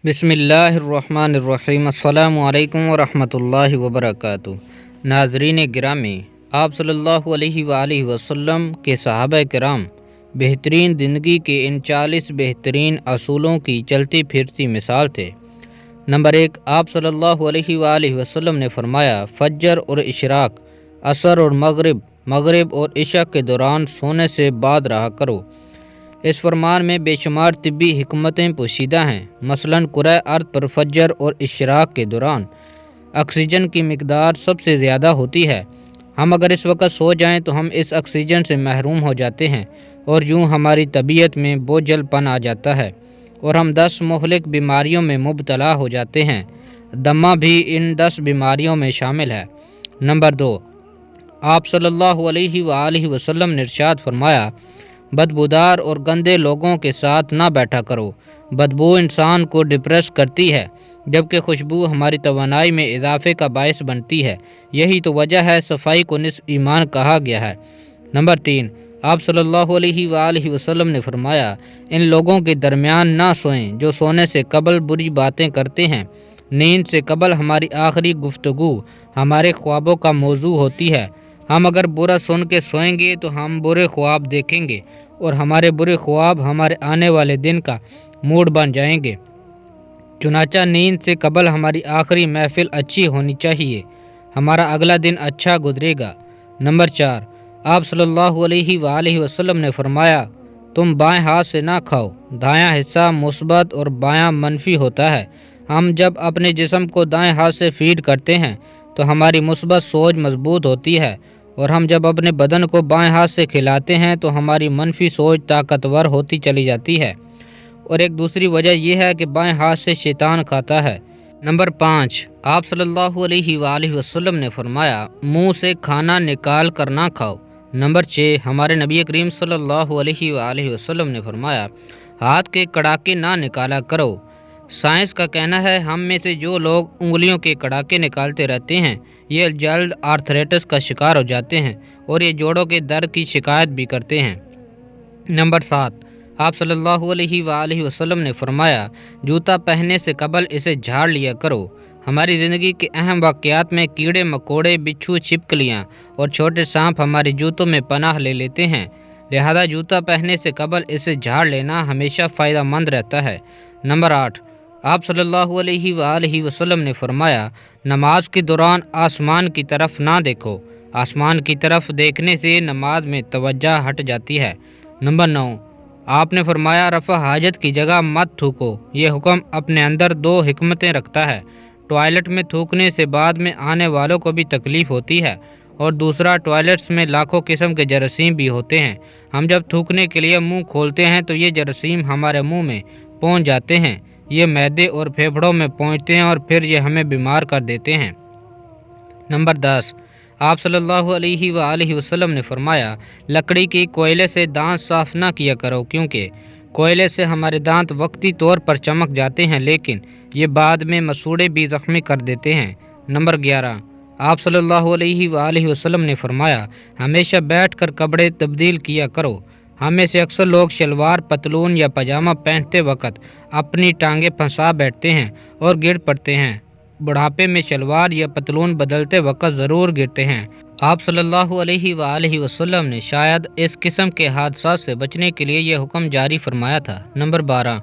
بسم اللہ الرحمن الرحیم۔ السلام علیکم ورحمۃ اللہ وبرکاتہ۔ ناظرین گرامی، آپ صلی اللہ علیہ وآلہ وسلم کے صحابہ کرام بہترین زندگی کے ان 40 بہترین اصولوں کی چلتی پھرتی مثال تھے۔ نمبر 1، آپ صلی اللہ علیہ وآلہ وسلم نے فرمایا، فجر اور اشراق، عصر اور مغرب اور عشاء کے دوران سونے سے بعد رہا کرو۔ اس فرمان میں بے شمار طبی حکمتیں پوشیدہ ہیں۔ مثلاً کرۂ ارض پر فجر اور اشراق کے دوران آکسیجن کی مقدار سب سے زیادہ ہوتی ہے۔ ہم اگر اس وقت سو جائیں تو ہم اس آکسیجن سے محروم ہو جاتے ہیں اور یوں ہماری طبیعت میں بوجھل پن آ جاتا ہے اور ہم 10 مہلک بیماریوں میں مبتلا ہو جاتے ہیں۔ دمہ بھی ان 10 بیماریوں میں شامل ہے۔ نمبر 2، آپ صلی اللہ علیہ وآلہ وسلم نے ارشاد فرمایا، بدبودار اور گندے لوگوں کے ساتھ نہ بیٹھا کرو۔ بدبو انسان کو ڈپریس کرتی ہے، جبکہ خوشبو ہماری توانائی میں اضافے کا باعث بنتی ہے۔ یہی تو وجہ ہے صفائی کو نصف ایمان کہا گیا ہے۔ نمبر 3، آپ صلی اللہ علیہ وآلہ وسلم نے فرمایا، ان لوگوں کے درمیان نہ سوئیں جو سونے سے قبل بری باتیں کرتے ہیں۔ نیند سے قبل ہماری آخری گفتگو ہمارے خوابوں کا موضوع ہوتی ہے۔ ہم اگر برا سن کے سوئیں گے تو ہم برے خواب دیکھیں گے اور ہمارے برے خواب ہمارے آنے والے دن کا موڈ بن جائیں گے۔ چنانچہ نیند سے قبل ہماری آخری محفل اچھی ہونی چاہیے، ہمارا اگلا دن اچھا گزرے گا۔ نمبر 4، آپ صلی اللہ علیہ وآلہ وسلم نے فرمایا، تم بائیں ہاتھ سے نہ کھاؤ۔ دایاں حصہ مثبت اور بایاں منفی ہوتا ہے۔ ہم جب اپنے جسم کو دائیں ہاتھ سے فیڈ کرتے ہیں تو ہماری مثبت سوچ مضبوط ہوتی ہے، اور ہم جب اپنے بدن کو بائیں ہاتھ سے کھلاتے ہیں تو ہماری منفی سوچ طاقتور ہوتی چلی جاتی ہے۔ اور ایک دوسری وجہ یہ ہے کہ بائیں ہاتھ سے شیطان کھاتا ہے۔ نمبر 5، آپ صلی اللہ علیہ وآلہ وسلم نے فرمایا، منہ سے کھانا نکال کر نہ کھاؤ۔ نمبر 6، ہمارے نبی کریم صلی اللہ علیہ وآلہ وسلم نے فرمایا، ہاتھ کے کڑاکے نہ نکالا کرو۔ سائنس کا کہنا ہے ہم میں سے جو لوگ انگلیوں کے کڑاکے نکالتے رہتے ہیں یہ جلد آرتھرائٹس کا شکار ہو جاتے ہیں اور یہ جوڑوں کے درد کی شکایت بھی کرتے ہیں۔ نمبر 7، آپ صلی اللہ علیہ وآلہ وسلم نے فرمایا، جوتا پہننے سے قبل اسے جھاڑ لیا کرو۔ ہماری زندگی کے اہم واقعات میں کیڑے مکوڑے، بچھو، چھپکلیاں اور چھوٹے سانپ ہمارے جوتوں میں پناہ لے لیتے ہیں، لہذا جوتا پہننے سے قبل اسے جھاڑ لینا ہمیشہ فائدہ مند رہتا ہے۔ نمبر 8، آپ صلی اللہ علیہ وآلہ وسلم نے فرمایا، نماز کے دوران آسمان کی طرف نہ دیکھو۔ آسمان کی طرف دیکھنے سے نماز میں توجہ ہٹ جاتی ہے۔ نمبر 9، آپ نے فرمایا، رفع حاجت کی جگہ مت تھوکو۔ یہ حکم اپنے اندر 2 حکمتیں رکھتا ہے۔ ٹوائلٹ میں تھوکنے سے بعد میں آنے والوں کو بھی تکلیف ہوتی ہے، اور دوسرا، ٹوائلٹس میں لاکھوں قسم کے جراثیم بھی ہوتے ہیں۔ ہم جب تھوکنے کے لیے منہ کھولتے ہیں تو یہ جراثیم ہمارے منہ میں پہنچ جاتے ہیں، یہ معدے اور پھیپھڑوں میں پہنچتے ہیں اور پھر یہ ہمیں بیمار کر دیتے ہیں۔ نمبر 10، آپ صلی اللہ علیہ وآلہ وسلم نے فرمایا، لکڑی کی کوئلے سے دانت صاف نہ کیا کرو، کیونکہ کوئلے سے ہمارے دانت وقتی طور پر چمک جاتے ہیں لیکن یہ بعد میں مسوڑے بھی زخمی کر دیتے ہیں۔ نمبر 11، آپ صلی اللہ علیہ وآلہ وسلم نے فرمایا، ہمیشہ بیٹھ کر کپڑے تبدیل کیا کرو۔ ہم میں سے اکثر لوگ شلوار، پتلون یا پاجامہ پہنتے وقت اپنی ٹانگیں پھنسا بیٹھتے ہیں اور گر پڑتے ہیں۔ بڑھاپے میں شلوار یا پتلون بدلتے وقت ضرور گرتے ہیں۔ آپ صلی اللہ علیہ وآلہ وسلم نے شاید اس قسم کے حادثات سے بچنے کے لیے یہ حکم جاری فرمایا تھا۔ نمبر 12،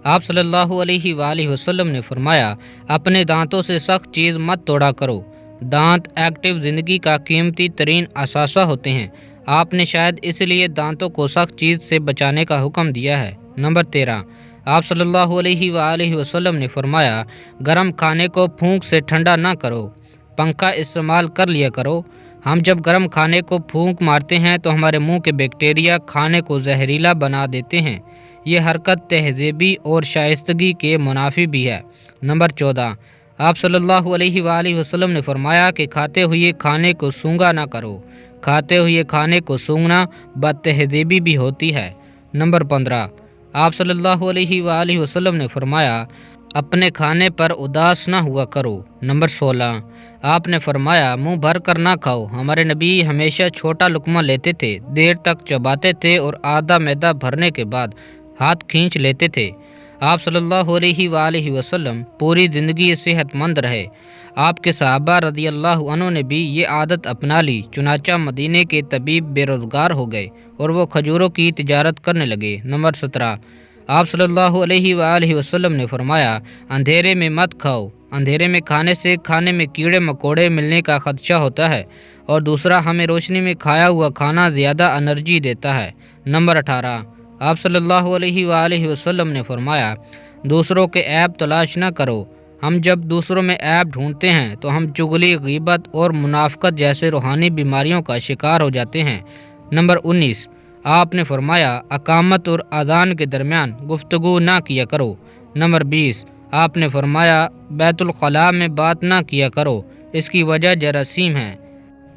آپ صلی اللہ علیہ وآلہ وسلم نے فرمایا، اپنے دانتوں سے سخت چیز مت توڑا کرو۔ دانت ایکٹیو زندگی کا قیمتی ترین اثاثہ ہوتے ہیں۔ آپ نے شاید اس لیے دانتوں کو سخت چیز سے بچانے کا حکم دیا ہے۔ نمبر 13، آپ صلی اللہ علیہ وآلہ وسلم نے فرمایا، گرم کھانے کو پھونک سے ٹھنڈا نہ کرو، پنکھا استعمال کر لیا کرو۔ ہم جب گرم کھانے کو پھونک مارتے ہیں تو ہمارے منہ کے بیکٹیریا کھانے کو زہریلا بنا دیتے ہیں۔ یہ حرکت تہذیبی اور شائستگی کے منافی بھی ہے۔ نمبر 14، آپ صلی اللہ علیہ وآلہ وسلم نے فرمایا کہ کھاتے ہوئے کھانے کو سونگھا نہ کرو۔ کھاتے ہوئے کھانے کو سونگھنا بد تہذیبی بھی ہوتی ہے۔ نمبر 15، آپ صلی اللہ علیہ وآلہ وسلم نے فرمایا، اپنے کھانے پر اداس نہ ہوا کرو۔ نمبر 16، آپ نے فرمایا، منہ بھر کر نہ کھاؤ۔ ہمارے نبی ہمیشہ چھوٹا لقمہ لیتے تھے، دیر تک چباتے تھے اور آدھا معدہ بھرنے کے بعد ہاتھ کھینچ لیتے تھے۔ آپ صلی اللہ علیہ وآلہ وسلم پوری زندگی صحت مند رہے۔ آپ کے صحابہ رضی اللہ عنہ نے بھی یہ عادت اپنا لی، چنانچہ مدینے کے طبیب بے روزگار ہو گئے اور وہ کھجوروں کی تجارت کرنے لگے۔ نمبر 17، آپ صلی اللہ علیہ وآلہ وسلم نے فرمایا، اندھیرے میں مت کھاؤ۔ اندھیرے میں کھانے سے کھانے میں کیڑے مکوڑے ملنے کا خدشہ ہوتا ہے، اور دوسرا ہمیں روشنی میں کھایا ہوا کھانا زیادہ انرجی دیتا ہے۔ نمبر 18، آپ صلی اللہ علیہ وآلہ وسلم نے فرمایا، دوسروں کے عیب تلاش نہ کرو۔ ہم جب دوسروں میں عیب ڈھونڈتے ہیں تو ہم چغلی، غیبت اور منافقت جیسے روحانی بیماریوں کا شکار ہو جاتے ہیں۔ نمبر 19، آپ نے فرمایا، اقامت اور اذان کے درمیان گفتگو نہ کیا کرو۔ نمبر 20، آپ نے فرمایا، بیت الخلاء میں بات نہ کیا کرو، اس کی وجہ جراثیم ہے۔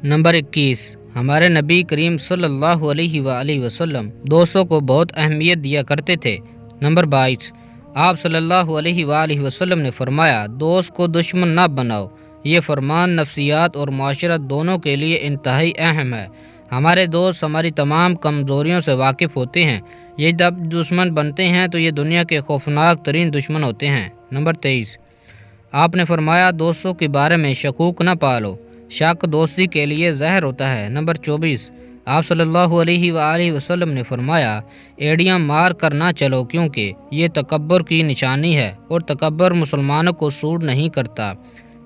نمبر 21، ہمارے نبی کریم صلی اللہ علیہ وآلہ وسلم دوستوں کو بہت اہمیت دیا کرتے تھے۔ نمبر 22، آپ صلی اللہ علیہ وآلہ وسلم نے فرمایا، دوست کو دشمن نہ بناؤ۔ یہ فرمان نفسیات اور معاشرت دونوں کے لیے انتہائی اہم ہے۔ ہمارے دوست ہماری تمام کمزوریوں سے واقف ہوتے ہیں۔ یہ جب دشمن بنتے ہیں تو یہ دنیا کے خوفناک ترین دشمن ہوتے ہیں۔ نمبر 23، آپ نے فرمایا، دوستوں کے بارے میں شکوک نہ پالو، شک دوستی کے لیے زہر ہوتا ہے۔ نمبر 24، آپ صلی اللہ علیہ وآلہ وسلم نے فرمایا، ایڑیاں مار کر نہ چلو، کیونکہ یہ تکبر کی نشانی ہے اور تکبر مسلمانوں کو سوٹ نہیں کرتا۔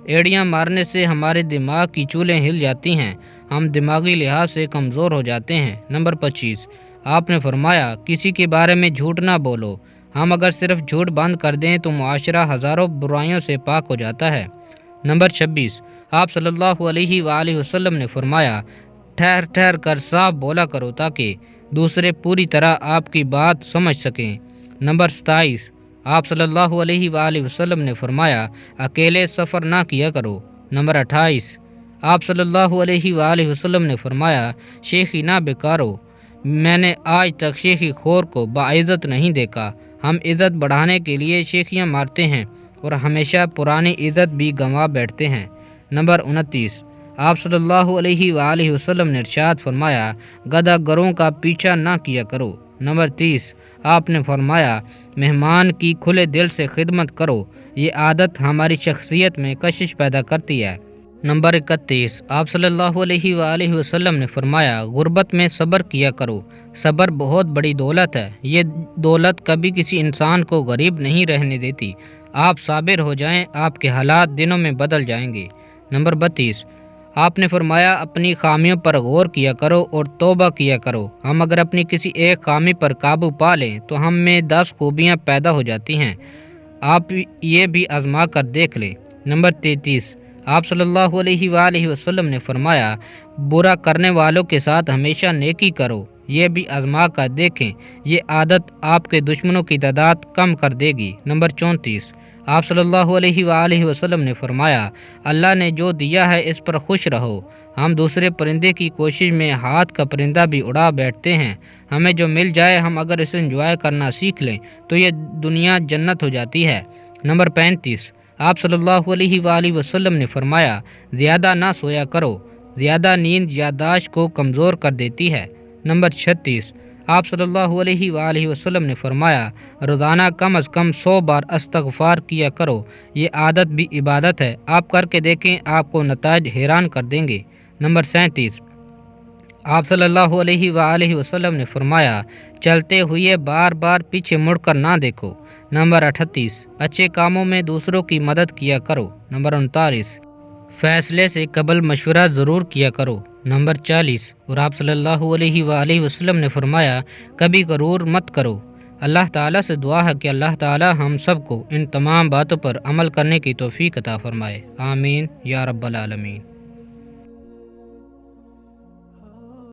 ایڑیاں مارنے سے ہمارے دماغ کی چولیں ہل جاتی ہیں، ہم دماغی لحاظ سے کمزور ہو جاتے ہیں۔ نمبر 25، آپ نے فرمایا، کسی کے بارے میں جھوٹ نہ بولو۔ ہم اگر صرف جھوٹ بند کر دیں تو معاشرہ ہزاروں برائیوں سے پاک ہو جاتا ہے۔ نمبر 26، آپ صلی اللہ علیہ وآلہ وسلم نے فرمایا، ٹھہر ٹھہر کر صاف بولا کرو تاکہ دوسرے پوری طرح آپ کی بات سمجھ سکیں۔ نمبر 27، آپ صلی اللہ علیہ وآلہ وسلم نے فرمایا، اکیلے سفر نہ کیا کرو۔ نمبر 28، آپ صلی اللہ علیہ وآلہ وسلم نے فرمایا، شیخی نہ بیکارو۔ میں نے آج تک شیخی خور کو باعزت نہیں دیکھا۔ ہم عزت بڑھانے کے لیے شیخیاں مارتے ہیں اور ہمیشہ پرانی عزت بھی گنوا بیٹھتے ہیں۔ نمبر 29، آپ صلی اللہ علیہ وآلہ وسلم نے ارشاد فرمایا، گدھا گروں کا پیچھا نہ کیا کرو۔ نمبر 30، آپ نے فرمایا، مہمان کی کھلے دل سے خدمت کرو۔ یہ عادت ہماری شخصیت میں کشش پیدا کرتی ہے۔ نمبر 31، آپ صلی اللہ علیہ وآلہ وسلم نے فرمایا، غربت میں صبر کیا کرو۔ صبر بہت بڑی دولت ہے۔ یہ دولت کبھی کسی انسان کو غریب نہیں رہنے دیتی۔ آپ صابر ہو جائیں، آپ کے حالات دنوں میں بدل جائیں گے۔ نمبر 32، آپ نے فرمایا، اپنی خامیوں پر غور کیا کرو اور توبہ کیا کرو۔ ہم اگر اپنی کسی ایک خامی پر قابو پا لیں تو ہم میں 10 خوبیاں پیدا ہو جاتی ہیں۔ آپ یہ بھی آزما کر دیکھ لیں۔ نمبر 33، آپ صلی اللہ علیہ وآلہ وسلم نے فرمایا، برا کرنے والوں کے ساتھ ہمیشہ نیکی کرو۔ یہ بھی آزما کر دیکھیں، یہ عادت آپ کے دشمنوں کی تعداد کم کر دے گی۔ نمبر 34، آپ صلی اللہ علیہ وآلہ وسلم نے فرمایا، اللہ نے جو دیا ہے اس پر خوش رہو۔ ہم دوسرے پرندے کی کوشش میں ہاتھ کا پرندہ بھی اڑا بیٹھتے ہیں۔ ہمیں جو مل جائے ہم اگر اسے انجوائے کرنا سیکھ لیں تو یہ دنیا جنت ہو جاتی ہے۔ نمبر 35، آپ صلی اللہ علیہ وآلہ وسلم نے فرمایا، زیادہ نہ سویا کرو، زیادہ نیند یادداشت کو کمزور کر دیتی ہے۔ نمبر 36، آپ صلی اللہ علیہ وآلہ وسلم نے فرمایا، روزانہ کم از کم 100 بار استغفار کیا کرو۔ یہ عادت بھی عبادت ہے، آپ کر کے دیکھیں، آپ کو نتائج حیران کر دیں گے۔ نمبر 37، آپ صلی اللہ علیہ وآلہ وسلم نے فرمایا، چلتے ہوئے بار بار پیچھے مڑ کر نہ دیکھو۔ نمبر 38، اچھے کاموں میں دوسروں کی مدد کیا کرو۔ نمبر 39، فیصلے سے قبل مشورہ ضرور کیا کرو۔ نمبر 40، اور آپ صلی اللہ علیہ وآلہ وسلم نے فرمایا، کبھی غرور مت کرو۔ اللہ تعالیٰ سے دعا ہے کہ اللہ تعالیٰ ہم سب کو ان تمام باتوں پر عمل کرنے کی توفیق عطا فرمائے۔ آمین یا رب العالمین۔